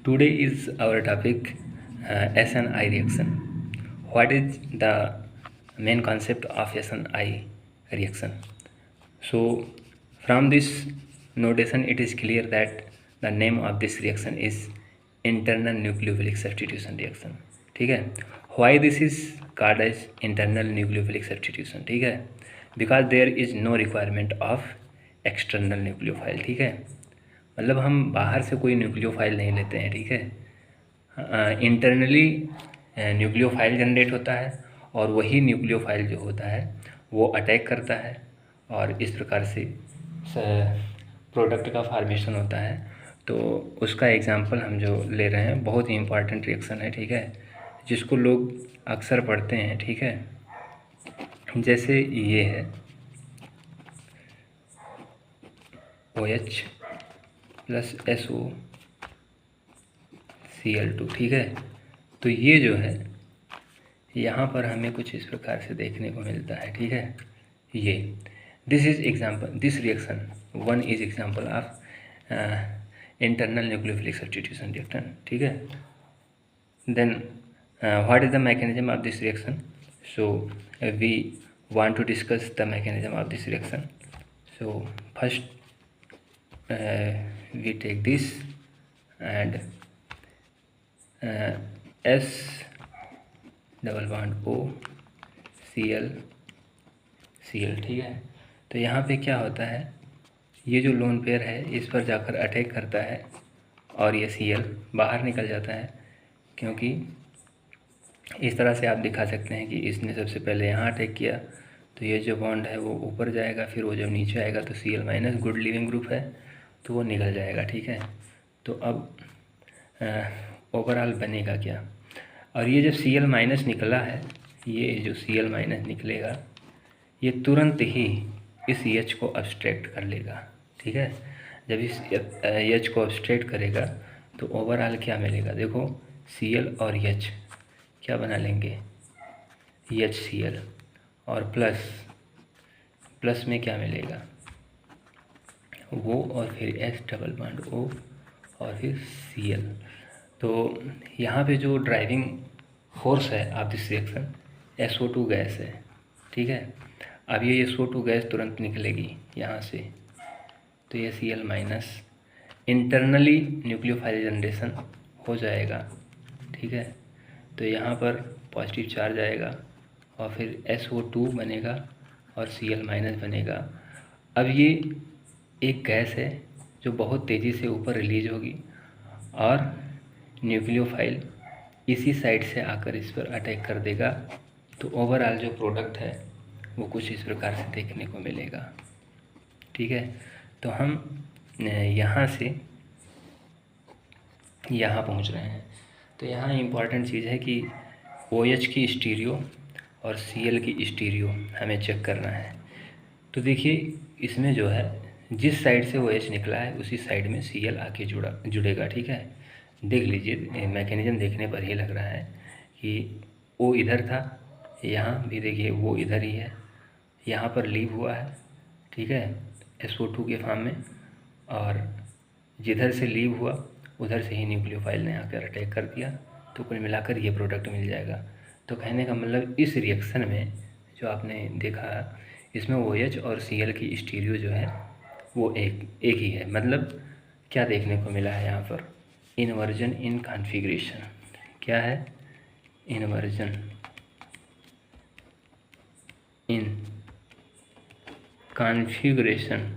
Today is our topic SNI reaction. What is the main concept of SNI reaction? So from this notation it is clear that the name of this reaction is internal nucleophilic substitution reaction. ठीक है. Why this is called as internal nucleophilic substitution? ठीक है. Because there is no requirement of external nucleophile. ठीक है. मतलब हम बाहर से कोई न्यूक्लियोफाइल नहीं लेते हैं. ठीक है. इंटरनली न्यूक्लियोफाइल जनरेट होता है और वही न्यूक्लियोफाइल जो होता है वो अटैक करता है और इस प्रकार से प्रोडक्ट का फार्मेशन होता है. तो उसका एग्जांपल हम जो ले रहे हैं बहुत ही इम्पॉर्टेंट रिएक्शन है. ठीक है. जिसको लोग अक्सर पढ़ते हैं. ठीक है. जैसे ये है OH प्लस SOCl2. ठीक है. तो ये जो है यहाँ पर हमें कुछ इस प्रकार से देखने को मिलता है. ठीक है. ये this is example, this reaction one is example of internal nucleophilic substitution reaction. ठीक है. Then what is the mechanism of this reaction? So we want to discuss the mechanism of this reaction. So first we take this and S double bond O Cl. ठीक है. तो यहाँ पे क्या होता है, ये जो लोन पेयर है इस पर जाकर अटैक करता है और ये Cl बाहर निकल जाता है, क्योंकि इस तरह से आप दिखा सकते हैं कि इसने सबसे पहले यहाँ अटैक किया तो ये जो बॉन्ड है वो ऊपर जाएगा, फिर वो जब नीचे आएगा तो Cl minus good leaving group है तो वो निकल जाएगा. ठीक है. तो अब ओवरऑल बनेगा क्या? और ये जब Cl माइनस निकला है, ये जो Cl माइनस निकलेगा ये तुरंत ही इस H को अब्स्ट्रैक्ट कर लेगा. ठीक है. जब इस H को अब्स्ट्रैक्ट करेगा तो ओवरऑल क्या मिलेगा? देखो Cl और H क्या बना लेंगे? HCl और प्लस में क्या मिलेगा? वो और फिर S डबल बॉन्ड O और फिर Cl. तो यहाँ पे जो ड्राइविंग फोर्स है of this reaction SO2 gas है. ठीक है. अब ये SO2 गैस तुरंत निकलेगी यहाँ से, तो ये Cl minus internally nucleophile generation हो जाएगा. ठीक है. तो यहाँ पर पॉजिटिव चार्ज आएगा और फिर SO2 बनेगा और Cl माइनस बनेगा. अब ये एक गैस है जो बहुत तेज़ी से ऊपर रिलीज होगी और न्यूक्लियोफाइल इसी साइड से आकर इस पर अटैक कर देगा. तो ओवरऑल जो प्रोडक्ट है वो कुछ इस प्रकार से देखने को मिलेगा. ठीक है. तो हम यहाँ से यहाँ पहुँच रहे हैं. तो यहाँ इम्पॉर्टेंट चीज़ है कि OH की स्टीरियो और Cl की स्टीरियो हमें चेक करना है. तो देखिए इसमें जो है जिस साइड से OH निकला है उसी साइड में Cl आके जुड़ेगा. ठीक है. देख लीजिए मैकेनिज्म देखने पर ही लग रहा है कि O इधर था, यहाँ भी देखिए वो इधर ही है, यहाँ पर लीव हुआ है. ठीक है. SO2 के फॉर्म में, और जिधर से लीव हुआ उधर से ही न्यूक्लियोफाइल ने आकर अटैक कर दिया. तो कुल मिलाकर ये प्रोडक्ट मिल जाएगा. तो कहने का मतलब इस रिएक्शन में जो आपने देखा इसमें OH और Cl की स्टीरियो जो है वो एक ही है. मतलब क्या देखने को मिला है यहाँ पर? Inversion in configuration. क्या है? Inversion in configuration.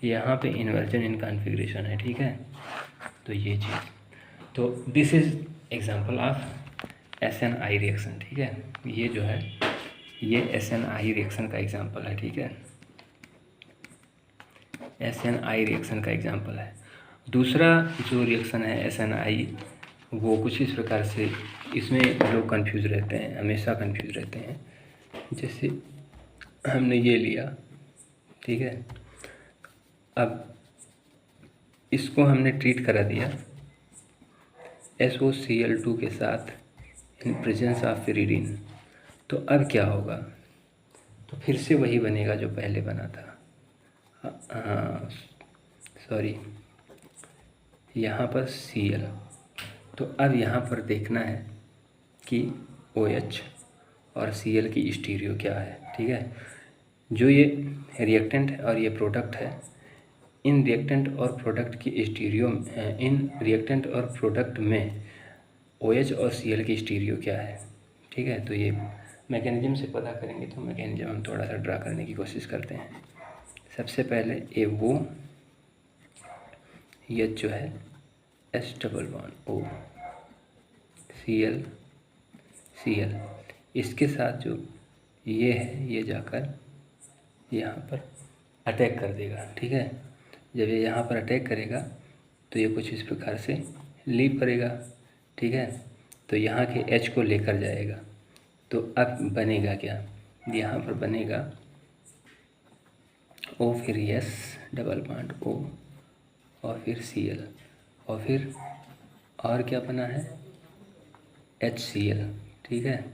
यहाँ पे इन्वर्जन इन कॉन्फ़िगरेशन है. ठीक है. तो ये चीज़, तो this is example of SNI reaction. ठीक है. ये जो है ये SNI रिएक्शन का एग्जांपल है. ठीक है. SNI रिएक्शन का एग्जांपल है. दूसरा जो रिएक्शन है SNI वो कुछ इस प्रकार से, इसमें लोग कंफ्यूज रहते हैं, हमेशा कंफ्यूज रहते हैं. जैसे हमने ये लिया. ठीक है. अब इसको हमने ट्रीट करा दिया SOCl2 के साथ इन प्रेजेंस ऑफ पिरीडीन. तो अब क्या होगा? तो फिर से वही बनेगा जो पहले बना था. सॉरी यहाँ पर Cl। तो अब यहाँ पर देखना है कि OH और Cl की स्टीरियो क्या है, ठीक है। जो ये रिएक्टेंट है और ये प्रोडक्ट है, इन रिएक्टेंट और प्रोडक्ट की स्टीरियो, इन रिएक्टेंट और प्रोडक्ट में OH और Cl की स्टीरियो क्या है, ठीक है। तो ये मैकेनिज्म से पता करेंगे। तो मैकेनिज्म हम थोड़ा सा ड्रा करने की कोशिश करते हैं। सबसे पहले वो ये जो है H+O Cl, इसके साथ जो ये है ये जाकर यहाँ पर अटैक कर देगा, ठीक है। जब ये यहाँ पर अटैक करेगा तो ये कुछ इस प्रकार से लीव करेगा, ठीक है। तो यहाँ के H को लेकर जाएगा। तो अब बनेगा क्या, यहाँ पर बनेगा O, फिर S+O और फिर Cl, और फिर और क्या बना है HCl, ठीक है।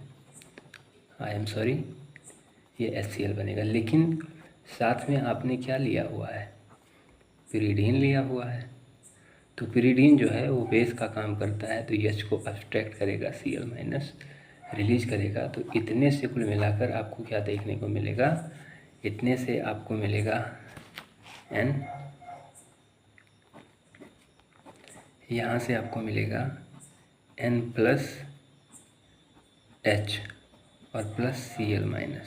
सॉरी ये HCl बनेगा। लेकिन साथ में आपने क्या लिया हुआ है, पिरिडीन लिया हुआ है। तो पिरिडीन जो है वो बेस का काम करता है, तो H को अब्स्ट्रैक्ट करेगा, Cl- रिलीज करेगा। तो इतने से कुल मिलाकर आपको क्या देखने को मिलेगा, इतने से आपको मिलेगा N, यहाँ से आपको मिलेगा N+H और +Cl-।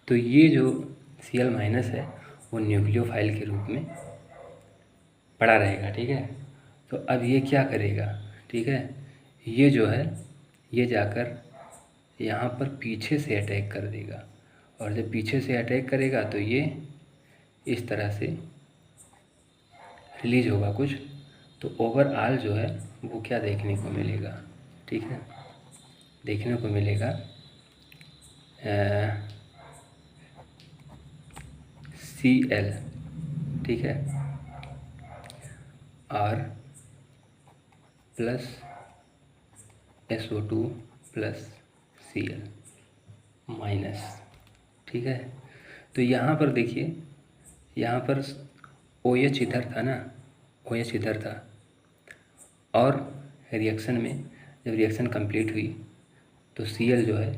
तो ये जो Cl- है वो न्यूक्लियोफाइल के रूप में पड़ा रहेगा, ठीक है। तो अब ये क्या करेगा, ठीक है, ये जो है ये जाकर यहाँ पर पीछे से अटैक कर देगा, और जब पीछे से अटैक करेगा तो ये इस तरह से रिलीज होगा कुछ। तो ओवरऑल जो है वो क्या देखने को मिलेगा, ठीक है, देखने को मिलेगा Cl, ठीक है, और +SO2 +Cl-, ठीक है। तो यहाँ पर देखिए, यहाँ पर OH इधर था ना, OH इधर था, और रिएक्शन में जब रिएक्शन कंप्लीट हुई तो Cl जो है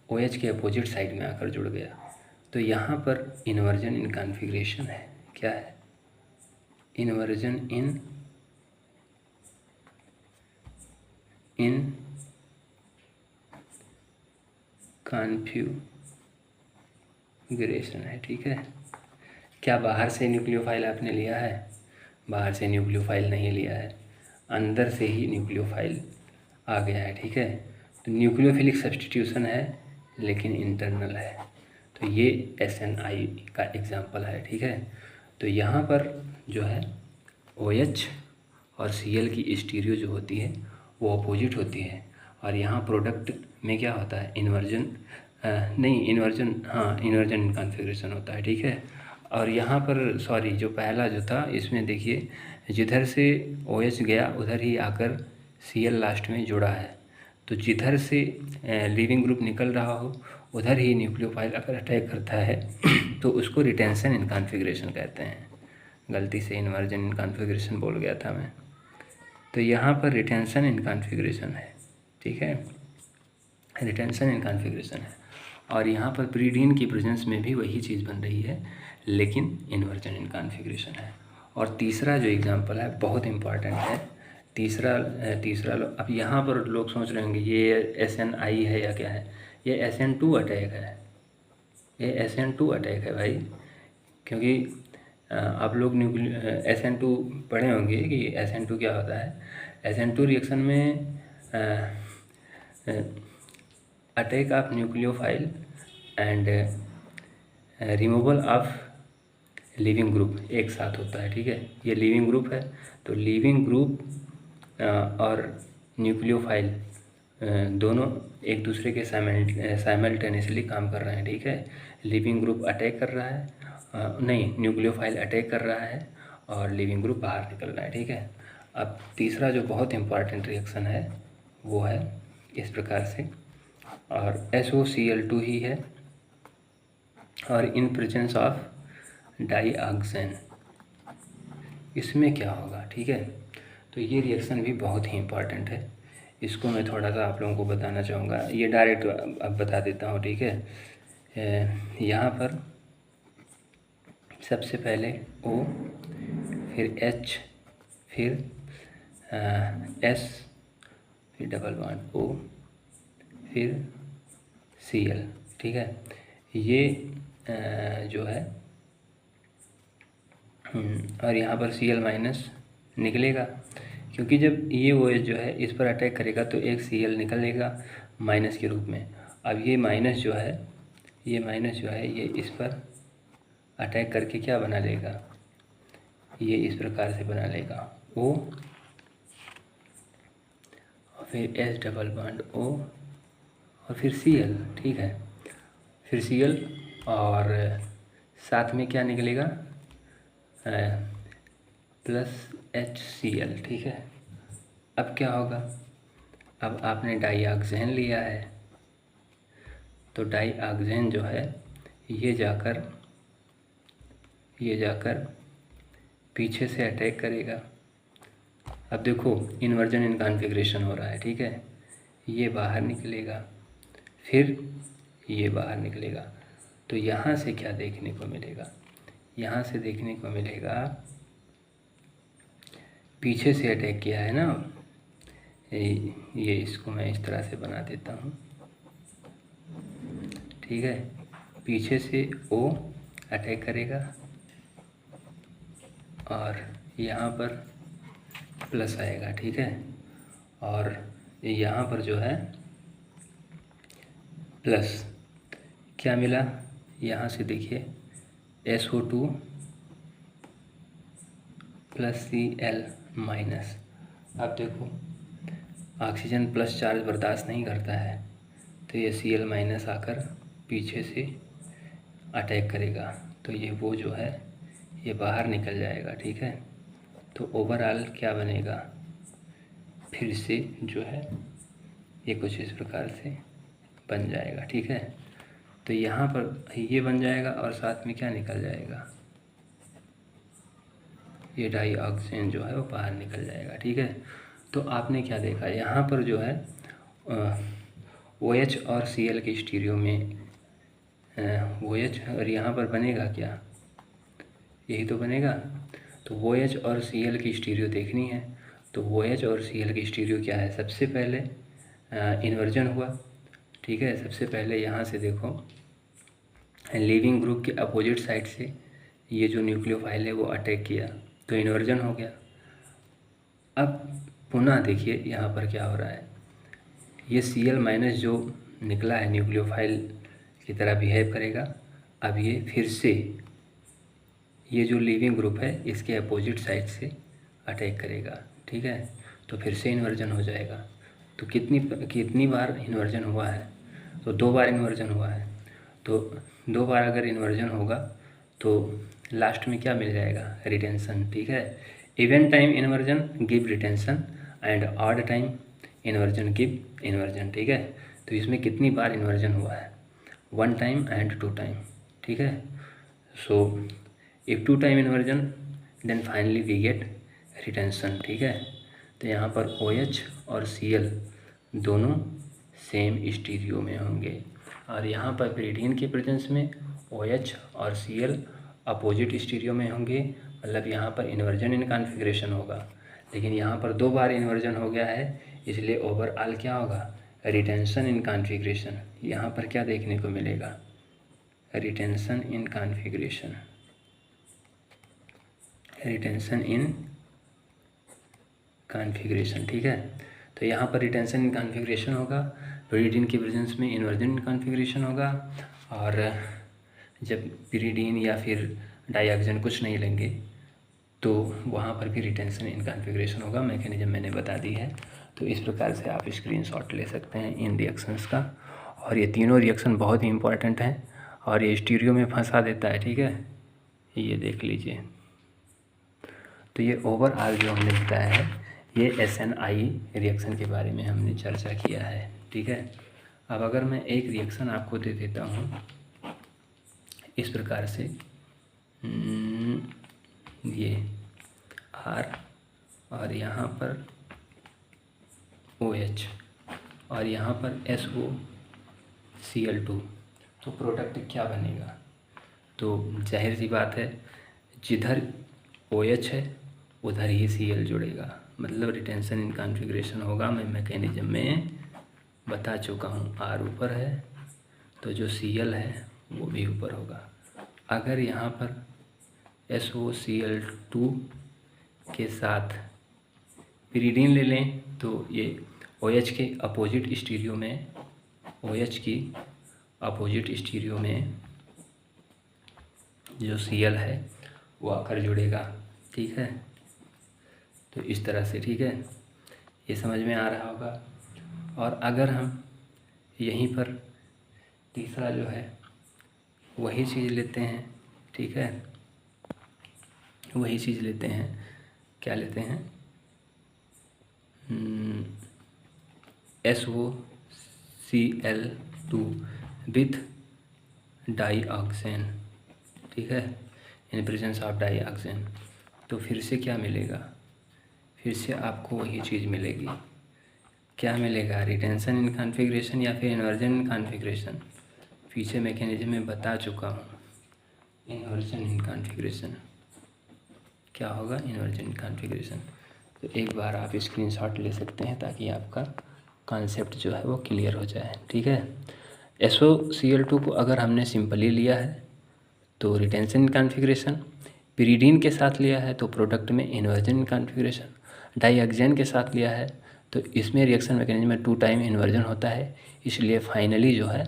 OH के अपोजिट साइड में आकर जुड़ गया। तो यहाँ पर इन्वर्जन इन कॉन्फ़िगरेशन है। क्या है, इन्वर्जन इन कॉन्फ़िगरेशन है, ठीक है। क्या बाहर से न्यूक्लियोफाइल आपने लिया है, बाहर से न्यूक्लियोफाइल नहीं लिया है, अंदर से ही न्यूक्लियोफाइल आ गया है, ठीक है। तो न्यूक्लियोफिलिक सब्स्टिट्यूशन है लेकिन इंटरनल है। तो ये SNI का एग्जाम्पल है, ठीक है। तो यहाँ पर जो है OH और Cl की स्टीरियो जो होती है वो अपोजिट होती है, और यहाँ प्रोडक्ट में क्या होता है, इन्वर्जन इन्वर्जन इन कॉन्फ़िगरेशन होता है, ठीक है। और यहाँ पर सॉरी जो पहला जो था इसमें देखिए, जिधर से OH गया उधर ही आकर Cl लास्ट में जुड़ा है। तो जिधर से लीविंग ग्रुप निकल रहा हो उधर ही न्यूक्लियोफाइल अगर अटैक करता है तो उसको रिटेंशन इन कॉन्फ़िगरेशन कहते हैं। गलती से इन्वर्जन इन कॉन्फ़िगरेशन बोल गया था मैं। तो यहाँ पर रिटेंशन इन कॉन्फ़िगरेशन है, ठीक है, रिटेंशन इन कॉन्फ़िगरेशन है। और यहाँ पर पिरिडीन की प्रेजेंस में भी वही चीज़ बन रही है, लेकिन इन्वर्जन इन कॉन्फ़िगरेशन है। और तीसरा जो एग्जांपल है बहुत इम्पॉर्टेंट है, तीसरा अब यहाँ पर लोग सोच रहे होंगे ये SNI है या क्या है, ये SN2 अटैक है, ये SN2 अटैक है भाई। क्योंकि आप लोग SN2 पढ़े होंगे कि SN2 क्या होता है। SN2 रिएक्शन में attack of nucleophile and removal of leaving group एक साथ होता है, ठीक है। ये लिविंग ग्रुप है, तो लिविंग ग्रुप और न्यूक्लियोफाइल दोनों एक दूसरे के साइमल्टेनियसली काम कर रहे हैं, ठीक है। लिविंग ग्रुप अटैक कर रहा है, न्यूक्लियोफाइल अटैक कर रहा है और लिविंग ग्रुप बाहर निकल रहा है, ठीक है। अब तीसरा जो बहुत इम्पॉर्टेंट रिएक्शन है वो है इस प्रकार से, और SOCl2 ही है, और इन प्रेजेंस ऑफ डाईऑक्सेन इसमें क्या होगा, ठीक है। तो ये रिएक्शन भी बहुत ही इम्पॉर्टेंट है, इसको मैं थोड़ा सा आप लोगों को बताना चाहूँगा। ये डायरेक्ट अब बता देता हूँ, ठीक है। यहाँ पर सबसे पहले O, फिर H, फिर S, फिर डबल बॉन्ड O, फिर Cl, ठीक है। ये जो है और यहाँ पर Cl माइनस निकलेगा, क्योंकि जब ये OH जो है इस पर अटैक करेगा तो एक Cl निकलेगा माइनस के रूप में। अब ये माइनस जो है ये इस पर अटैक करके क्या बना लेगा, ये इस प्रकार से बना लेगा O और फिर H डबल बॉन्ड O और फिर Cl, ठीक है। फिर Cl और साथ में क्या निकलेगा, प्लस HCl, ठीक है। अब क्या होगा, अब आपने डाईऑक्सेन लिया है तो डाईऑक्सेन जो है ये जाकर पीछे से अटैक करेगा। अब देखो इन्वर्जन इन कॉन्फ़िगरेशन हो रहा है, ठीक है। ये बाहर निकलेगा, फिर ये बाहर निकलेगा, तो यहाँ से क्या देखने को मिलेगा, यहाँ से देखने को मिलेगा पीछे से अटैक किया है ना। ये इसको मैं इस तरह से बना देता हूँ, ठीक है। पीछे से O अटैक करेगा और यहाँ पर प्लस आएगा, ठीक है। और यहाँ पर जो है प्लस क्या मिला, यहाँ से देखिए SO2 प्लस Cl माइनस। अब देखो ऑक्सीजन प्लस चार्ज बर्दाश्त नहीं करता है, तो ये Cl माइनस आकर पीछे से अटैक करेगा, तो ये वो जो है ये बाहर निकल जाएगा, ठीक है। तो ओवरऑल क्या बनेगा, फिर से जो है ये कुछ इस प्रकार से बन जाएगा, ठीक है। तो यहाँ पर ये बन जाएगा और साथ में क्या निकल जाएगा, ये डाईऑक्सेन जो है वो बाहर निकल जाएगा, ठीक है। तो आपने क्या देखा, यहाँ पर जो है OH और Cl के स्टीरियो में OH और यहाँ पर बनेगा क्या, यही तो बनेगा। तो OH और Cl की स्टीरियो देखनी है, तो OH और Cl की स्टीरियो क्या है, सबसे पहले इन्वर्जन हुआ, ठीक है। सबसे पहले यहाँ से देखो लीविंग ग्रुप के अपोजिट साइड से ये जो न्यूक्लियोफाइल है वो अटैक किया, तो इन्वर्जन हो गया। अब पुनः देखिए यहाँ पर क्या हो रहा है, ये Cl माइनस जो निकला है न्यूक्लियोफाइल की तरह बिहेव करेगा। अब ये फिर से ये जो लीविंग ग्रुप है इसके अपोजिट साइड से अटैक करेगा, ठीक है। तो फिर से इन्वर्जन हो जाएगा। तो कितनी बार इन्वर्जन हुआ है, तो 2 बार इन्वर्जन हुआ है। तो 2 बार अगर इन्वर्जन होगा तो लास्ट में क्या मिल जाएगा, रिटेंशन, ठीक है। Even time inversion give retention and odd time inversion give inversion, ठीक है। तो इसमें कितनी बार इन्वर्जन हुआ है, 1 टाइम एंड 2 टाइम, ठीक है। So if 2 time inversion then finally we get retention, ठीक है। तो यहाँ पर OH और Cl दोनों सेम स्टीरियो में होंगे और यहाँ पर पिरीडीन के प्रेजेंस में OH और Cl अपोजिट स्टीरियो में होंगे, मतलब यहाँ पर इन्वर्जन इन कॉन्फ़िगरेशन होगा। लेकिन यहाँ पर 2 बार इन्वर्जन हो गया है, इसलिए ओवरऑल क्या होगा, रिटेंशन इन कॉन्फ़िगरेशन। यहाँ पर क्या देखने को मिलेगा, retention in configuration, retention in configuration, ठीक है। तो यहाँ पर रिटेंशन इन कॉन्फ़िगरेशन होगा, पिरीडीन के प्रेजेंस में इन्वर्जन इन कॉन्फ़िगरेशन होगा, और जब पिरीडीन या फिर डाईऑक्सेन कुछ नहीं लेंगे तो वहाँ पर भी रिटेंशन इन कॉन्फ़िगरेशन होगा। मैकेनिज्म मैंने बता दी है, तो इस प्रकार से आप स्क्रीनशॉट ले सकते हैं इन रिएक्शंस का। और ये तीनों रिएक्शन बहुत ही इंपॉर्टेंट हैं और ये स्टीरियो में फंसा देता है, ठीक है। ये देख लीजिए, तो ये ओवरऑल जो हमने बताया है ये SNI रिएक्शन के बारे में हमने चर्चा किया है, ठीक है। अब अगर मैं एक रिएक्शन आपको दे देता हूँ इस प्रकार से, ये R और यहाँ पर OH और यहाँ पर SOCl2। तो प्रोडक्ट क्या बनेगा? तो जाहिर सी बात है, जिधर OH है उधर ही Cl जुड़ेगा, मतलब रिटेंशन इन कॉन्फ़िगरेशन होगा। मैं मैकेनिज्म में बता चुका हूँ। R ऊपर है तो जो Cl है वो भी ऊपर होगा। अगर यहाँ पर SOCl2 के साथ पिरीडीन ले लें तो ये OH के अपोजिट स्टीरियो में, OH की अपोजिट स्टीरियो में जो Cl है वो आकर जुड़ेगा। ठीक है, तो इस तरह से, ठीक है, ये समझ में आ रहा होगा। और अगर हम यहीं पर तीसरा जो है वही चीज़ लेते हैं, ठीक है, वही चीज़ लेते हैं, क्या लेते हैं, SOCl2 विथ डाईऑक्सेन, ठीक है, इन प्रेजेंस ऑफ डाईऑक्सेन। तो फिर से क्या मिलेगा? फिर से आपको वही चीज़ मिलेगी। क्या मिलेगा? रिटेंशन इन कॉन्फ़िगरेशन या फिर इन्वर्जन इन कॉन्फ़िगरेशन। पीछे मैकेनिज्म में बता चुका हूँ। इन्वर्जन इन कॉन्फ़िगरेशन क्या होगा? Inversion in configuration. तो एक बार आप स्क्रीनशॉट ले सकते हैं ताकि आपका कॉन्सेप्ट जो है वो क्लियर हो जाए, ठीक है। SOCl2 को अगर हमने सिंपली लिया है तो रिटेंशन इन कॉन्फ़िगरेशन, पिरीडीन के साथ लिया है तो प्रोडक्ट में इन्वर्जन इन कॉन्फ़िगरेशन, डाईऑक्सेन के साथ लिया है तो इसमें रिएक्शन मैकेनिज्म में 2 टाइम इन्वर्जन होता है, इसलिए फाइनली जो है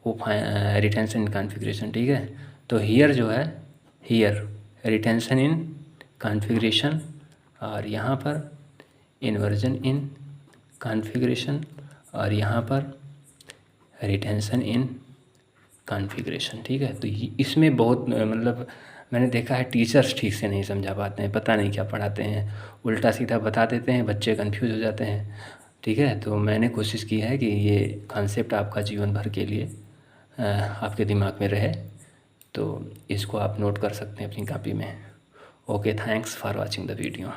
वो रिटेंशन इन कॉन्फ़िगरेशन, ठीक है। तो हियर जो है, हियर रिटेंशन इन कॉन्फ़िगरेशन और यहाँ पर इन्वर्जन इन कॉन्फ़िगरेशन और यहाँ पर रिटेंशन इन कॉन्फ़िगरेशन, ठीक है। तो इसमें बहुत मतलब मैंने देखा है टीचर्स ठीक से नहीं समझा पाते हैं, पता नहीं क्या पढ़ाते हैं, उल्टा सीधा बता देते हैं, बच्चे कंफ्यूज हो जाते हैं, ठीक है। तो मैंने कोशिश की है कि ये कॉन्सेप्ट आपका जीवन भर के लिए आपके दिमाग में रहे, तो इसको आप नोट कर सकते हैं अपनी कॉपी में। Okay, thanks for watching the video.